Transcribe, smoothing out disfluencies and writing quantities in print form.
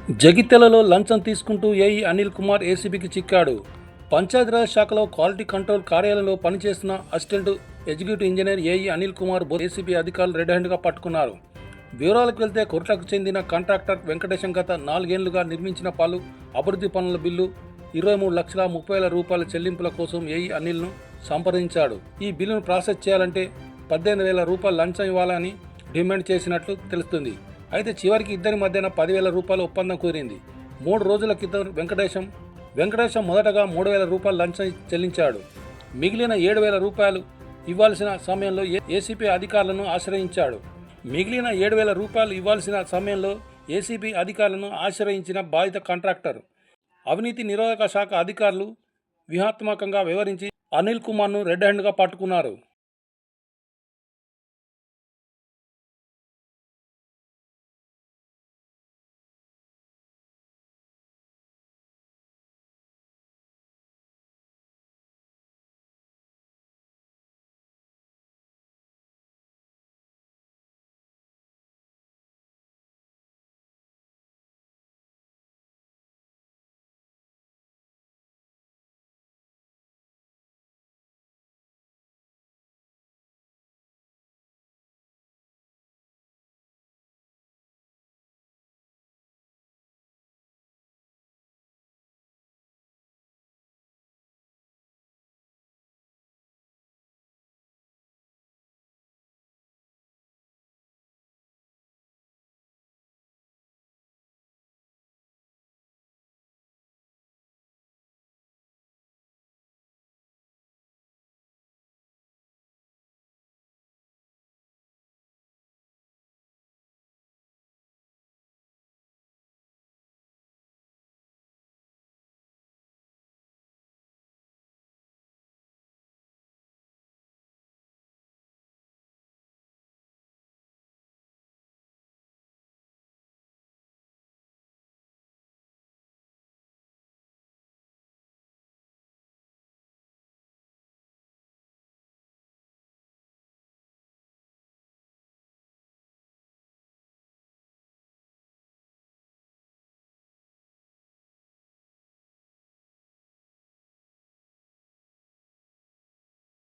జగిత్యాలలో లంచం తీసుకుంటూ ఏఈ అనిల్ కుమార్ ఏసీబీకి చిక్కాడు. పంచాయతీరాజ్ శాఖలో క్వాలిటీ కంట్రోల్ కార్యాలయంలో పనిచేస్తున్న assistant executive engineer AE Anil Kumar ACB అధికారులు రెడ్ హ్యాండ్గా పట్టుకున్నారు. వివరాలకు వెళ్తే కొరటకు చెందిన కాంట్రాక్టర్ వెంకటేశం గత 4 ఏళ్లుగా నిర్మించిన పలు అభివృద్ధి పనుల బిల్లు 23,30,000 రూపాయల చెల్లింపుల కోసం ఏఈ అనిల్ను సంప్రదించాడు. ఈ బిల్లును ప్రాసెస్ చేయాలంటే 18,000 రూపాయలు లంచం ఇవ్వాలని డిమాండ్ చేసినట్లు తెలుస్తుంది. అయితే చివరికి ఇద్దరి మధ్యన 10,000 రూపాయల ఒప్పందం కుదిరింది. 3 రోజుల క్రితం వెంకటేశం మొదటగా 3,000 రూపాయలు లంచం చెల్లించాడు. మిగిలిన 7,000 రూపాయలు ఇవ్వాల్సిన సమయంలో ఏసీబీ అధికారులను ఆశ్రయించాడు. ఏసీబీ అధికారులను ఆశ్రయించిన బాధిత కాంట్రాక్టర్ అవినీతి నిరోధక శాఖ అధికారులు వ్యూహాత్మకంగా వ్యవహరించి అనిల్ కుమార్ను రెడ్ హ్యాండ్గా పట్టుకున్నారు.